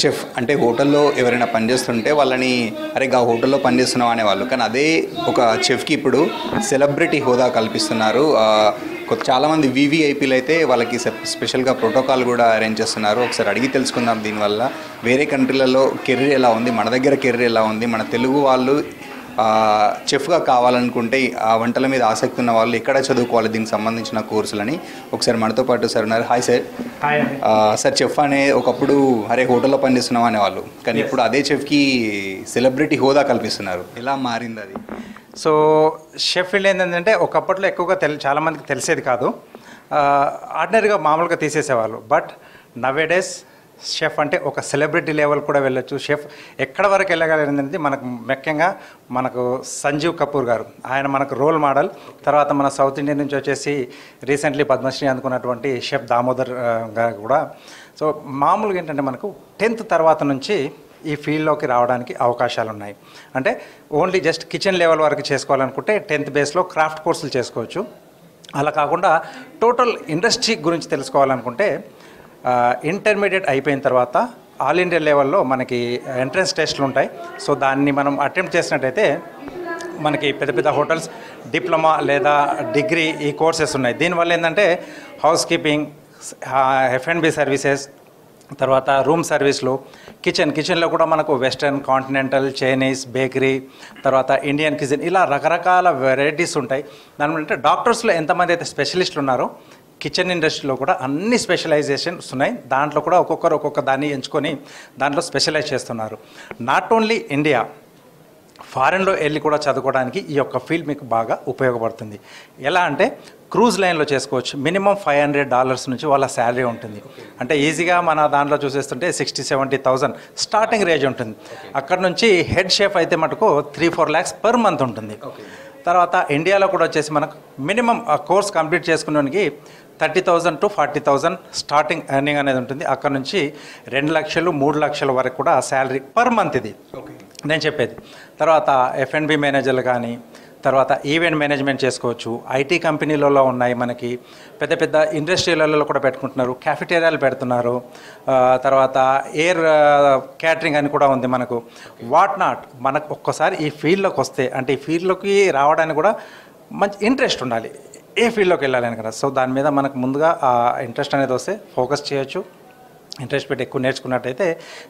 Chef అంటే హోటల్లో ఎవరైనా పనిచేస్తుంటే వాళ్ళని అరే గా హోటల్లో పనిచేస్తున్నాం అనేవాళ్ళు, కానీ అదే ఒక చెఫ్కి ఇప్పుడు సెలబ్రిటీ హోదా కల్పిస్తున్నారు. చాలామంది వీవీఐపీలు అయితే వాళ్ళకి స్పెషల్గా ప్రోటోకాల్ కూడా అరేంజ్ చేస్తున్నారు. ఒకసారి అడిగి తెలుసుకుందాం దీనివల్ల వేరే కంట్రీలలో కెరీర్ ఎలా ఉంది, మన దగ్గర కెరీర్ ఎలా ఉంది, మన తెలుగు వాళ్ళు చెఫ్గా కావాలనుకుంటే ఆ వంటల మీద ఆసక్తి ఉన్న వాళ్ళు ఎక్కడ చదువుకోవాలి దీనికి సంబంధించిన కోర్సులని ఒకసారి మనతో పాటు సార్ ఉన్నారు. Hi sir. సార్ చెఫ్ అనే ఒకప్పుడు అరే హోటల్లో పనిచేస్తున్నాం అనేవాళ్ళు, కానీ ఇప్పుడు అదే చెఫ్కి సెలబ్రిటీ హోదా కల్పిస్తున్నారు. ఎలా మారింది అది? సో షెఫ్ ఫీల్డ్ ఏంటంటే ఒకప్పట్లో ఎక్కువగా చాలామందికి తెలిసేది కాదు, ఆర్డినరీగా మామూలుగా తీసేసేవాళ్ళు. బట్ నవేడేస్ షెఫ్ అంటే ఒక సెలబ్రిటీ లెవెల్ కూడా వెళ్ళొచ్చు. షెఫ్ ఎక్కడ వరకు వెళ్ళగలిగింది మనకు ముఖ్యంగా మనకు సంజీవ్ కపూర్ గారు, ఆయన మనకు రోల్ మోడల్. తర్వాత మన సౌత్ ఇండియన్ నుంచి వచ్చేసి రీసెంట్లీ పద్మశ్రీ అందుకున్నటువంటి షెఫ్ దామోదర్ గారు కూడా. సో మామూలుగా ఏంటంటే మనకు 10th తర్వాత నుంచి ఈ ఫీల్డ్లోకి రావడానికి అవకాశాలు ఉన్నాయి. అంటే ఓన్లీ జస్ట్ కిచెన్ లెవెల్ వరకు చేసుకోవాలనుకుంటే 10th బేస్లో క్రాఫ్ట్ కోర్సులు చేసుకోవచ్చు. అలా కాకుండా టోటల్ ఇండస్ట్రీ గురించి తెలుసుకోవాలనుకుంటే ఇంటర్మీడియట్ అయిపోయిన తర్వాత ఆల్ ఇండియా లెవెల్లో మనకి ఎంట్రన్స్ టెస్ట్లు ఉంటాయి. సో దాన్ని మనం అటెంప్ట్ చేసినట్టయితే మనకి పెద్ద పెద్ద హోటల్స్ డిప్లొమా లేదా డిగ్రీ ఈ కోర్సెస్ ఉన్నాయి. దీనివల్ల ఏంటంటే హౌస్ కీపింగ్, F&B సర్వీసెస్, తర్వాత రూమ్ సర్వీస్లు, కిచెన్లో కూడా మనకు వెస్టర్న్, కాంటినెంటల్, చైనీస్, బేకరీ, తర్వాత ఇండియన్ కిచెన్, ఇలా రకరకాల వెరైటీస్ ఉంటాయి. దానివల్ల డాక్టర్స్లో ఎంతమంది అయితే స్పెషలిస్టులు ఉన్నారో కిచెన్ ఇండస్ట్రీలో కూడా అన్ని స్పెషలైజేషన్స్ ఉన్నాయి. దాంట్లో కూడా ఒక్కొక్కరు ఒక్కొక్క దాన్ని ఎంచుకొని దాంట్లో స్పెషలైజ్ చేస్తున్నారు. నాట్ ఓన్లీ ఇండియా, ఫారెన్లో వెళ్ళి కూడా చదువుకోవడానికి ఈ యొక్క ఫీల్డ్ మీకు బాగా ఉపయోగపడుతుంది. ఎలా అంటే క్రూజ్ లైన్లో చేసుకోవచ్చు. మినిమం $500 నుంచి వాళ్ళ శాలరీ ఉంటుంది. అంటే ఈజీగా మన దాంట్లో చూసేస్తుంటే 60-70,000 స్టార్టింగ్ రేంజ్ ఉంటుంది. అక్కడ నుంచి హెడ్ షెఫ్ అయితే మటుకు 3-4 lakhs పర్ మంత్ ఉంటుంది. తర్వాత ఇండియాలో కూడా వచ్చేసి మనకు మినిమం ఆ కోర్స్ కంప్లీట్ చేసుకునేకి 30,000 to 40,000 స్టార్టింగ్ ఎర్నింగ్ అనేది ఉంటుంది. అక్కడ నుంచి 2 లక్షలు 3 లక్షల వరకు కూడా శాలరీ పర్ మంత్ ఇది నేను చెప్పేది. తర్వాత F&B మేనేజర్లు కానీ, తర్వాత ఈవెంట్ మేనేజ్మెంట్ చేసుకోవచ్చు. ఐటీ కంపెనీలలో ఉన్నాయి, మనకి పెద్ద పెద్ద ఇండస్ట్రీలలో కూడా పెట్టుకుంటున్నారు, క్యాఫెటేరియాలు పెడుతున్నారు. తర్వాత ఎయిర్ క్యాటరింగ్ అని కూడా ఉంది మనకు. వాట్ నాట్ మనకు ఒక్కసారి ఈ ఫీల్డ్లోకి వస్తే, అంటే ఈ ఫీల్డ్లోకి రావడానికి కూడా మంచి ఇంట్రెస్ట్ ఉండాలి, ఏ ఫీల్డ్లోకి వెళ్ళాలని కదా. సో దాని మీద మనకు ముందుగా ఆ ఇంట్రెస్ట్ అనేది వస్తే ఫోకస్ చేయొచ్చు. ఇంట్రెస్ట్ పెట్టి ఎక్కువ నేర్చుకున్నట్టయితే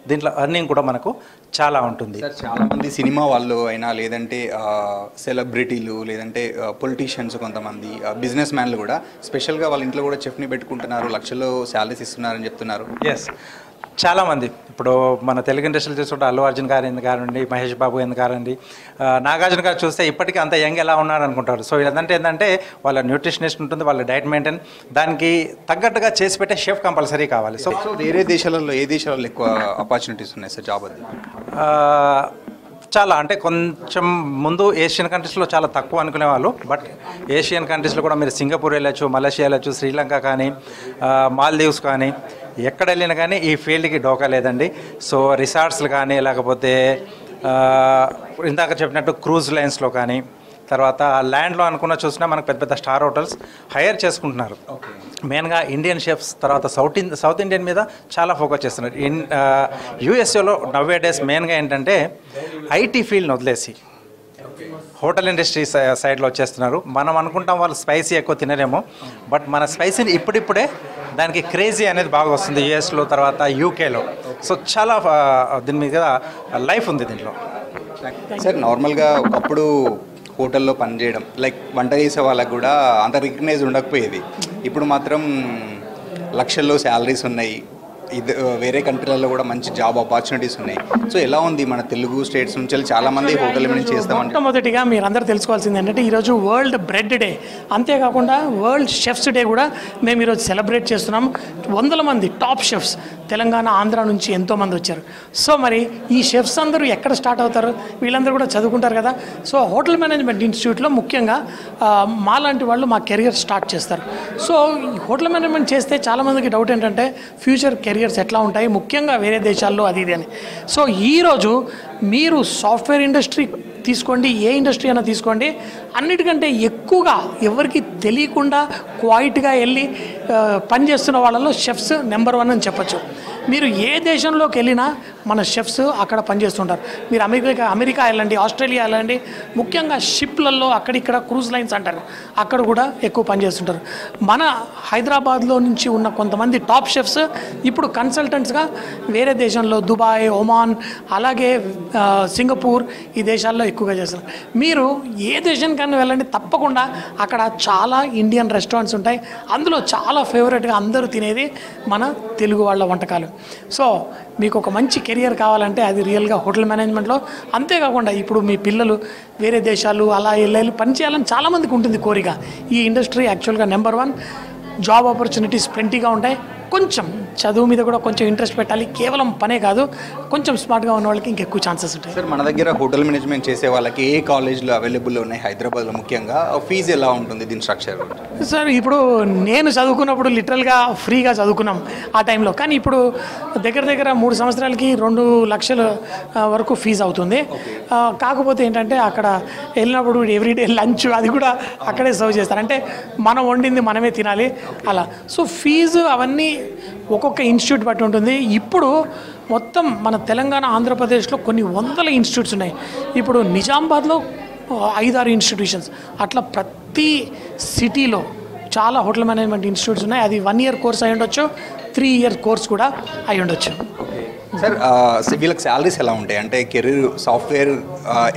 దీంట్లో ఎర్నింగ్ కూడా మనకు చాలా ఉంటుంది. చాలామంది సినిమా వాళ్ళు అయినా, లేదంటే సెలబ్రిటీలు, లేదంటే పొలిటీషియన్స్, కొంతమంది బిజినెస్ మ్యాన్లు కూడా స్పెషల్గా వాళ్ళ ఇంట్లో కూడా చెఫ్ని పెట్టుకుంటున్నారు, లక్షల్లో శాలరీస్ ఇస్తున్నారని చెప్తున్నారు. ఎస్, చాలామంది ఇప్పుడు మన తెలుగు ఇండస్ట్రీలో చూసుకుంటే అల్లు అర్జున్ గారు ఎందుకు కారండి, మహేష్ బాబు ఎందుకు కారండి, నాగార్జున గారు చూస్తే ఇప్పటికీ అంత యంగ్ ఎలా ఉన్నారు అనుకుంటారు. సో ఇదంటే ఏంటంటే వాళ్ళ న్యూట్రిషనిస్ట్ ఉంటుంది, వాళ్ళ డైట్ మెయింటైన్, దానికి తగ్గట్టుగా చేసి పెట్టే షెఫ్ కంపల్సరీ కావాలి. సో వేరే దేశాలలో ఏ దేశాలలో ఎక్కువ ఆపర్చునిటీస్ ఉన్నాయి సార్ జాబ్ అది? చాలా అంటే కొంచెం ముందు ఏషియన్ కంట్రీస్లో చాలా తక్కువ అనుకునేవాళ్ళు. బట్ ఏషియన్ కంట్రీస్లో కూడా మీరు సింగపూర్ వెళ్ళచ్చు, మలేషియా వెళ్ళచ్చు, శ్రీలంక కానీ, మాల్దీవ్స్ కానీ, ఎక్కడ వెళ్ళినా కానీ ఈ ఫీల్డ్కి డోకా లేదండి. సో రిసార్ట్స్లు కానీ, లేకపోతే ఇందాక చెప్పినట్టు క్రూజ్ లైన్స్లో కానీ, తర్వాత ల్యాండ్లో అనుకున్న చూసినా మనకు పెద్ద పెద్ద స్టార్ హోటల్స్ హైర్ చేసుకుంటున్నారు. మెయిన్గా ఇండియన్ షెఫ్స్, తర్వాత సౌత్ ఇండియన్ మీద చాలా ఫోకస్ చేస్తున్నారు. యూఎస్ఏలో నవ్వేడేస్ మెయిన్గా ఏంటంటే ఐటీ ఫీల్డ్ని వదిలేసి హోటల్ ఇండస్ట్రీ సైడ్లో వచ్చేస్తున్నారు. మనం అనుకుంటాం వాళ్ళు స్పైసీ ఎక్కువ తినరేమో, బట్ మన స్పైసీని ఇప్పుడిప్పుడే దానికి క్రేజీ అనేది బాగా వస్తుంది యూఎస్లో, తర్వాత యూకేలో. సో చాలా దీని మీద లైఫ్ ఉంది దీంట్లో. సార్ నార్మల్గా ఒకప్పుడు హోటల్లో పనిచేయడం, లైక్ వంట చేసే వాళ్ళకు కూడా అంత రికగ్నైజ్ ఉండకపోయేది. ఇప్పుడు మాత్రం లక్షల్లో శాలరీస్ ఉన్నాయి, ఇది వేరే కంట్రీలలో కూడా మంచి జాబ్ ఆపర్చునిటీస్ ఉన్నాయి. సో ఎలా ఉంది మన తెలుగు స్టేట్స్ నుంచి చాలామంది హోటల్ మేనేజ్ చేస్తామంటే? మొట్టమొదటిగా మీరు అందరూ తెలుసుకోవాల్సింది ఏంటంటే ఈరోజు వరల్డ్ బ్రెడ్ డే, అంతేకాకుండా వరల్డ్ షెఫ్స్ డే కూడా మేము ఈరోజు సెలబ్రేట్ చేస్తున్నాం. 100 మంది టాప్ షెఫ్స్ తెలంగాణ, ఆంధ్ర నుంచి ఎంతోమంది వచ్చారు. సో మరి ఈ షెఫ్స్ అందరూ ఎక్కడ స్టార్ట్ అవుతారు? వీళ్ళందరూ కూడా చదువుకుంటారు కదా. సో హోటల్ మేనేజ్మెంట్ ఇన్స్టిట్యూట్లో ముఖ్యంగా మాలాంటి వాళ్ళు మా కెరియర్ స్టార్ట్ చేస్తారు. సో ఈ హోటల్ మేనేజ్మెంట్ చేస్తే చాలామందికి డౌట్ ఏంటంటే ఫ్యూచర్ కెరియర్స్ ఎట్లా ఉంటాయి, ముఖ్యంగా వేరే దేశాల్లో అది ఇది అని. సో ఈరోజు మీరు సాఫ్ట్వేర్ ఇండస్ట్రీ తీసుకోండి, ఏ ఇండస్ట్రీ అయినా తీసుకోండి, అన్నిటికంటే ఎక్కువగా ఎవరికి తెలియకుండా క్వైట్గా వెళ్ళి పనిచేస్తున్న వాళ్ళలో షెఫ్స్ నెంబర్ 1 అని చెప్పచ్చు. మీరు ఏ దేశంలోకి వెళ్ళినా మన షెఫ్స్ అక్కడ పనిచేస్తుంటారు. మీరు అమెరికా వెళ్ళండి, ఆస్ట్రేలియా వెళ్ళండి, ముఖ్యంగా షిప్లలో అక్కడిక్కడ క్రూజ్ లైన్స్ అంటారు, అక్కడ కూడా ఎక్కువ పనిచేస్తుంటారు. మన హైదరాబాద్లో నుంచి ఉన్న కొంతమంది టాప్ షెఫ్స్ ఇప్పుడు కన్సల్టెంట్స్గా వేరే దేశంలో దుబాయ్, ఒమాన్, అలాగే సింగపూర్ ఈ దేశాల్లో ఎక్కువగా చేస్తారు. మీరు ఏ దేశానికైనా వెళ్ళండి, తప్పకుండా అక్కడ చాలా ఇండియన్ రెస్టారెంట్స్ ఉంటాయి. అందులో చాలా ఫేవరెట్గా అందరూ తినేది మన తెలుగు వాళ్ళ వంటకాలు. సో మీకు ఒక మంచి కెరియర్ కావాలంటే అది రియల్గా హోటల్ మేనేజ్మెంట్లో. అంతేకాకుండా ఇప్పుడు మీ పిల్లలు వేరే దేశాలు అలా వెళ్ళి పని చేయాలని చాలామందికి ఉంటుంది కోరిక. ఈ ఇండస్ట్రీ యాక్చువల్గా నెంబర్ 1, జాబ్ ఆపర్చునిటీస్ ప్lentyగా ఉంటాయి. కొంచెం చదువు మీద కూడా కొంచెం ఇంట్రెస్ట్ పెట్టాలి, కేవలం పనే కాదు, కొంచెం స్మార్ట్గా ఉన్న వాళ్ళకి ఇంకెక్కువ ఛాన్సెస్ ఉంటాయి. సార్, మన దగ్గర హోటల్ మేనేజ్మెంట్ చేసే వాళ్ళకి ఏ కాలేజ్లో అవైలబుల్ ఉన్నాయి హైదరాబాద్లో? ముఖ్యంగా ఫీజు ఎలా ఉంటుంది దీని స్ట్రక్చర్? సార్, ఇప్పుడు నేను చదువుకున్నప్పుడు లిటరల్గా ఫ్రీగా చదువుకున్నాం ఆ టైంలో. కానీ ఇప్పుడు దగ్గర 3 సంవత్సరాలకి 2 లక్షల వరకు ఫీజు అవుతుంది. కాకపోతే ఏంటంటే అక్కడ వెళ్ళినప్పుడు ఎవ్రీడే లంచ్ అది కూడా అక్కడే సర్వ్ చేస్తారు. అంటే మనం వండింది మనమే తినాలి అలా. సో ఫీజు అవన్నీ ఒక్కొక్క ఇన్స్టిట్యూట్ బట్టి ఉంటుంది. ఇప్పుడు మొత్తం మన తెలంగాణ, ఆంధ్రప్రదేశ్లో కొన్ని వందల ఇన్స్టిట్యూట్స్ ఉన్నాయి. ఇప్పుడు నిజామాబాద్లో 5-6 ఇన్స్టిట్యూషన్స్, అట్లా ప్రతి సిటీలో చాలా హోటల్ మేనేజ్మెంట్ ఇన్స్టిట్యూట్స్ ఉన్నాయి. అది 1 year కోర్స్ అయి ఉండొచ్చు, 3 year కోర్స్ కూడా అయి ఉండొచ్చు. సార్, వీళ్ళకి శాలరీస్ ఎలా ఉంటాయి? అంటే కెరీర్ సాఫ్ట్వేర్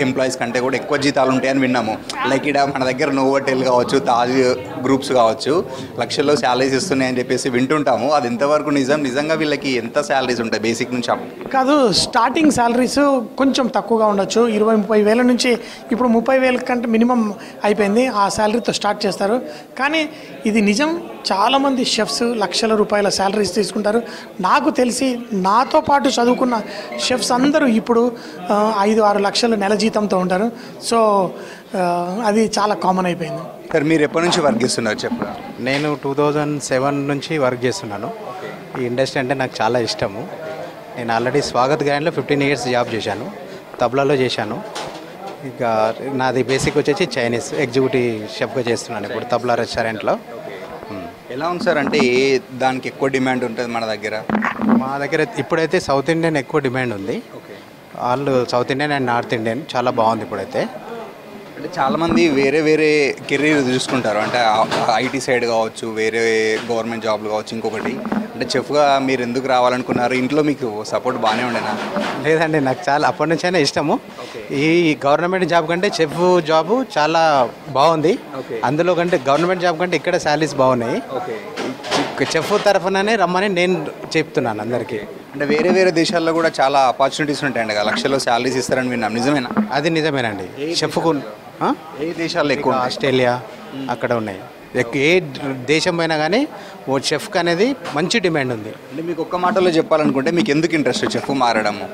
ఎంప్లాయీస్ కంటే కూడా ఎక్కువ జీతాలు ఉంటాయని విన్నాము. లైక్ ఇక్కడ మన దగ్గర నోవోటెల్ కావచ్చు, తాజ్ గ్రూప్స్ కావచ్చు, లక్షల్లో శాలరీస్ ఇస్తున్నాయని చెప్పేసి వింటుంటాము. అది ఎంతవరకు నిజంగా వీళ్ళకి ఎంత శాలరీస్ ఉంటాయి బేసిక్ నుంచి? కాదు, స్టార్టింగ్ శాలరీస్ కొంచెం తక్కువగా ఉండొచ్చు. 20-30 వేల నుంచి ఇప్పుడు 30 వేల కంటే మినిమం అయిపోయింది. ఆ శాలరీతో స్టార్ట్ చేస్తారు. కానీ ఇది నిజం, చాలామంది షెఫ్స్ లక్షల రూపాయల శాలరీస్ తీసుకుంటారు. నాకు తెలిసి నాతో పాటు చదువుకున్న షెఫ్స్ అందరూ ఇప్పుడు 5-6 లక్షల నెల జీతంతో ఉంటారు. సో అది చాలా కామన్ అయిపోయింది. సార్, మీరు ఎప్పటి నుంచి వర్క్ చేస్తున్నారు చెప్పు? నేను 2007 నుంచి వర్క్ చేస్తున్నాను. ఈ ఇండస్ట్రీ అంటే నాకు చాలా ఇష్టము. నేను ఆల్రెడీ స్వాగత్ గ్రాండ్లో 15 years జాబ్ చేశాను, తబ్లాలో చేశాను. ఇక నాది బేసిక్ వచ్చేసి చైనీస్ ఎగ్జిక్యూటివ్ షెఫ్గా చేస్తున్నాను ఇప్పుడు తబ్లా రెస్టారెంట్లో. ఎలా ఉంది సార్? అంటే దానికి ఎక్కువ డిమాండ్ ఉంటుంది మన దగ్గర? మా దగ్గర ఇప్పుడైతే సౌత్ ఇండియన్ ఎక్కువ డిమాండ్ ఉంది. వాళ్ళు south Indian and north Indian చాలా బాగుంది ఇప్పుడైతే. అంటే చాలామంది వేరే కెరీర్ చూసుకుంటారు. అంటే ఐటీ సైడ్ కావచ్చు, వేరే గవర్నమెంట్ జాబ్లు కావచ్చు, ఇంకొకటి. అంటే చెఫ్గా మీరు ఎందుకు రావాలనుకున్నారు? ఇంట్లో మీకు సపోర్ట్ బాగానే ఉండేనా? లేదండి, నాకు చాలా అప్పటి నుంచైనా ఇష్టము. ఈ గవర్నమెంట్ జాబ్ కంటే చెఫ్ జాబు చాలా బాగుంది. అందులో కంటే గవర్నమెంట్ జాబ్ కంటే ఇక్కడ శాలరీస్ బాగున్నాయి. చెఫ్ తరఫుననే రమ్మని నేను చెప్తున్నాను అందరికీ. అంటే వేరే దేశాల్లో కూడా చాలా ఆపర్చునిటీస్ ఉంటాయండి కదా, లక్షల్లో శాలరీస్ ఇస్తారని విన్నాం, నిజమేనా? అది నిజమేనండి. చెఫ్కు ఏ దేశాల్లో ఎక్కువ? ఆస్ట్రేలియా అక్కడ ఉన్నాయి. ఏ దేశం పోయినా కానీ ఓ చెఫ్కి అనేది మంచి డిమాండ్ ఉంది. అంటే మీకు ఒక్క మాటలో చెప్పాలనుకుంటే మీకు ఎందుకు ఇంట్రెస్ట్ చెఫ్ మారడము?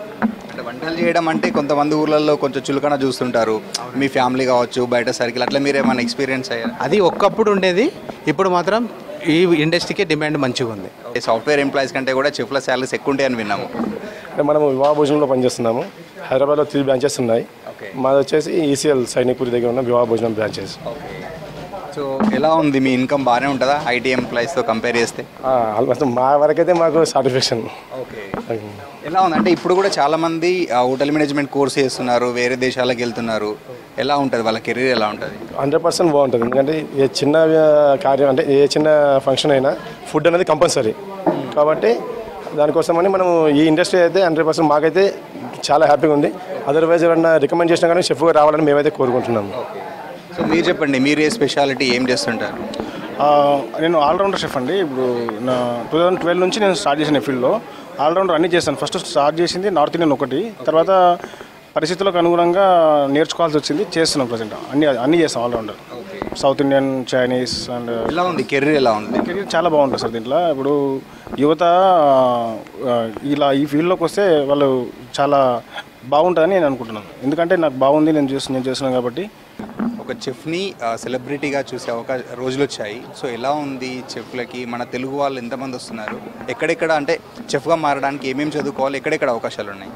అంటే వంటలు చేయడం అంటే కొంతమంది ఊర్లలో కొంచెం చులకన చూస్తుంటారు, మీ ఫ్యామిలీ కావచ్చు, బయట సర్కిల్, అట్లా మీరేమైనా ఎక్స్పీరియన్స్ అయ్యారు? అది ఒక్కప్పుడు ఉండేది, ఇప్పుడు మాత్రం ఈ ఇండస్ట్రీకి డిమాండ్ మంచిగా ఉంది. సాఫ్ట్వేర్ ఎంప్లాయీస్ కంటే కూడా చెఫ్ల శాలరీస్ ఎక్కువ ఉంటాయని విన్నాము. అంటే మనం వివాహ భోజనంలో పనిచేస్తున్నాము. హైదరాబాద్లో 3 branches ఉన్నాయి. మాది వచ్చేసి ఈసీఎల్ సైనిక్పూర్ దగ్గర ఉన్న వివాహ భోజనం బ్రాంచెస్. సో ఎలా ఉంది? మీ ఇన్కమ్ బాగానే ఉంటుందా ఐటీ ఎంప్లాయీస్తో కంపేర్ చేస్తే? ఆల్మోస్ట్ మా వరకైతే మాకు సాటిస్ఫాక్షన్. ఓకే, ఎలా ఉంది? అంటే ఇప్పుడు కూడా చాలామంది హోటల్ మేనేజ్మెంట్ కోర్స్ చేస్తున్నారు, వేరే దేశాలకు వెళ్తున్నారు. ఎలా ఉంటుంది వాళ్ళ కెరీర్? ఎలా ఉంటుంది? 100% బాగుంటుంది. ఎందుకంటే ఏ చిన్న కార్యం అంటే ఏ చిన్న ఫంక్షన్ అయినా ఫుడ్ అనేది కంపల్సరీ. కాబట్టి దానికోసమని మనం ఈ ఇండస్ట్రీ అయితే 100% మాకైతే చాలా హ్యాపీగా ఉంది. అదర్వైజ్ ఎవరైనా రికమెండ్ చేసినా కానీ షెఫ్గా రావాలని మేమైతే కోరుకుంటున్నాము. సో మీరు చెప్పండి, మీరు ఏ స్పెషాలిటీ ఏం చేస్తుంటారు? నేను ఆల్రౌండర్ షెఫ్ అండి. ఇప్పుడు నా 2012 నుంచి నేను స్టార్ట్ చేసిన ఫీల్డ్లో ఆల్రౌండర్ అన్నీ చేస్తాను. ఫస్ట్ స్టార్ట్ చేసింది నార్త్ ఇండియన్ ఒకటి, తర్వాత పరిస్థితులకు అనుగుణంగా నేర్చుకోవాల్సి వచ్చింది, చేస్తున్నాం ప్రజెంట్. అన్నీ చేస్తాం all rounder. South Indian, Chinese and. ఎలా ఉంది కెరీర్? ఎలా ఉంది? కెరీర్ చాలా బాగుంటుంది సార్. దీంట్లో ఇప్పుడు యువత ఇలా ఈ ఫీల్డ్లోకి వస్తే వాళ్ళు చాలా బాగుంటుందని నేను అనుకుంటున్నాను. ఎందుకంటే నాకు బాగుంది, నేను చేస్తున్నాను కాబట్టి. ఒక చెఫ్ని సెలబ్రిటీగా చూసే రోజులు వచ్చాయి. సో ఎలా ఉంది చెఫ్లకి? మన తెలుగు వాళ్ళు ఎంతమంది వస్తున్నారు? ఎక్కడెక్కడ అంటే చెఫ్గా మారడానికి ఏమేమి చదువుకోవాలి? ఎక్కడెక్కడ అవకాశాలు ఉన్నాయి?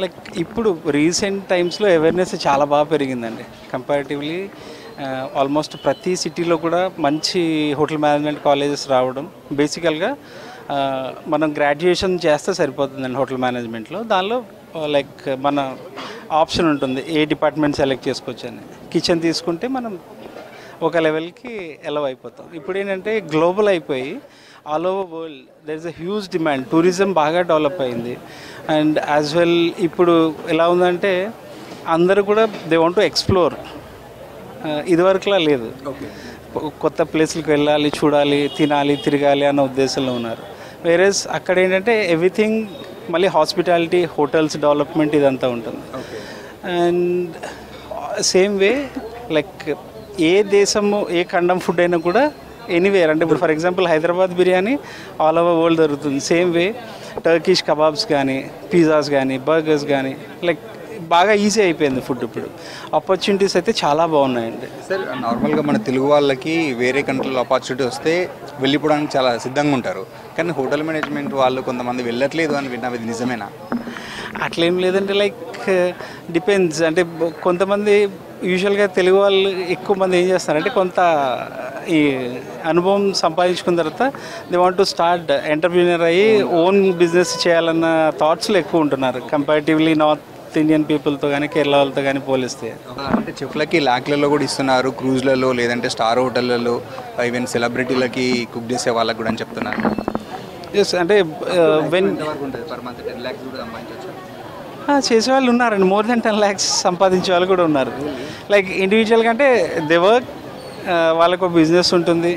లైక్ ఇప్పుడు రీసెంట్ టైమ్స్లో అవేర్నెస్ చాలా బాగా పెరిగిందండి. కంపారిటివ్లీ ఆల్మోస్ట్ ప్రతి సిటీలో కూడా మంచి హోటల్ మేనేజ్మెంట్ కాలేజెస్ రావడం. బేసికల్గా మనం గ్రాడ్యుయేషన్ చేస్తే సరిపోతుందండి హోటల్ మేనేజ్మెంట్లో. దానిలో లైక్ మన ఆప్షన్ ఉంటుంది ఏ డిపార్ట్మెంట్ సెలెక్ట్ చేసుకోవచ్చు అని. కిచెన్ తీసుకుంటే మనం ఒక లెవెల్కి ఎలవ్ అయిపోతాం. ఇప్పుడు ఏంటంటే గ్లోబల్ అయిపోయి all over world there is a huge demand. Tourism బాగా డెవలప్ అయింది. అండ్ యాజ్ వెల్ ఇప్పుడు ఎలా ఉందంటే అందరూ కూడా దే వాంట్ టు ఎక్స్ప్లోర్. ఇదివరకులా లేదు, కొత్త ప్లేస్లకు వెళ్ళాలి, చూడాలి, తినాలి, తిరగాలి అన్న ఉద్దేశంలో ఉన్నారు. వేరేస్ అక్కడ ఏంటంటే ఎవ్రీథింగ్ మళ్ళీ హాస్పిటాలిటీ, హోటల్స్ డెవలప్మెంట్ ఇదంతా ఉంటుంది. అండ్ సేమ్ వే లైక్ ఏ దేశము ఏ ఖండం ఫుడ్ అయినా కూడా ఎనీవేర్ అంటే ఇప్పుడు for example Hyderabad biryani all over world దొరుకుతుంది. సేమ్ వే టర్కిష్ కబాబ్స్ కానీ, పిజ్జాస్ కానీ, బర్గర్స్ కానీ లైక్ బాగా ఈజీ అయిపోయింది ఫుడ్. ఇప్పుడు ఆపర్చునిటీస్ అయితే చాలా బాగున్నాయండి. సార్ నార్మల్గా మన తెలుగు వాళ్ళకి వేరే కంట్రీలో ఆపర్చునిటీ వస్తే వెళ్ళిపోవడానికి చాలా సిద్ధంగా ఉంటారు, కానీ హోటల్ మేనేజ్మెంట్ వాళ్ళు కొంతమంది వెళ్ళట్లేదు అని విన్నా, ఇది నిజమేనా? అట్లేం లేదంటే లైక్ డిపెండ్స్. అంటే కొంతమంది యూజువల్గా తెలుగు వాళ్ళు ఎక్కువ మంది ఏం చేస్తారంటే కొంత ఈ అనుభవం సంపాదించుకున్న తర్వాత they want to start entrepreneur అయ్యి ఓన్ బిజినెస్ చేయాలన్న థాట్స్లో ఎక్కువ ఉంటున్నారు కంపారిటివ్లీ నార్త్ ఇండియన్ పీపుల్తో కానీ కేరళ వాళ్ళతో కానీ పోలిస్తే. అంటే చెఫ్లకి ల్యాక్లలో కూడా ఇస్తున్నారు, క్రూజ్లలో లేదంటే స్టార్ హోటళ్ళలో, ఈవెన్ సెలబ్రిటీలకి కుక్ చేసే వాళ్ళకి కూడా అని చెప్తున్నారు. ఎస్ అంటే వెన్ చేసేవాళ్ళు ఉన్నారండి, మోర్ దెన్ 10 lakhs సంపాదించే వాళ్ళు కూడా ఉన్నారు. లైక్ ఇండివిజువల్గా అంటే దే వర్క్, వాళ్ళకు ఒక బిజినెస్ ఉంటుంది,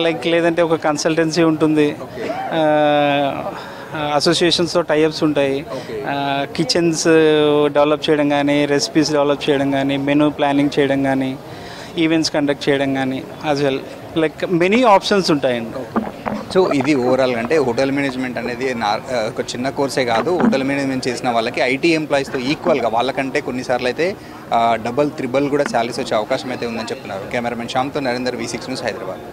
లైక్ లేదంటే ఒక కన్సల్టెన్సీ ఉంటుంది, అసోసియేషన్స్తో టైఅప్స్ ఉంటాయి, కిచెన్స్ డెవలప్ చేయడం కానీ, రెసిపీస్ డెవలప్ చేయడం కానీ, మెనూ ప్లానింగ్ చేయడం కానీ, ఈవెంట్స్ కండక్ట్ చేయడం కానీ as well like many options ఉంటాయండి. సో ఇది ఓవరాల్ అంటే హోటల్ మేనేజ్మెంట్ అనేది ఒక చిన్న కోర్సే కాదు, హోటల్ మేనేజ్మెంట్ చేసిన వాళ్ళకి ఐటీ ఎంప్లాయీస్తో ఈక్వల్గా వాళ్ళకంటే కొన్నిసార్లు అయితే డబల్ త్రిబల్ కూడా శాలరీస్ వచ్చే అవకాశం అయితే ఉందని చెప్తున్నారు. కెమెరామెన్ శ్యామ్తో నరేందర్, V6 న్యూస్, హైదరాబాద్.